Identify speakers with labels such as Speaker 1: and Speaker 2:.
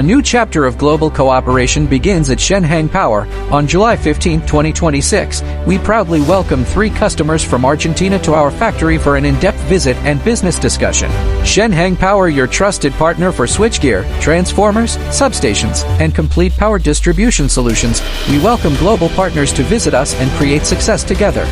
Speaker 1: A new chapter of global cooperation begins at Shenheng Power. On July 15, 2026, we proudly welcome 3 customers from Argentina to our factory for an in-depth visit and business discussion. Shenheng Power, your trusted partner for switchgear, transformers, substations, and complete power distribution solutions. We welcome global partners to visit us and create success together.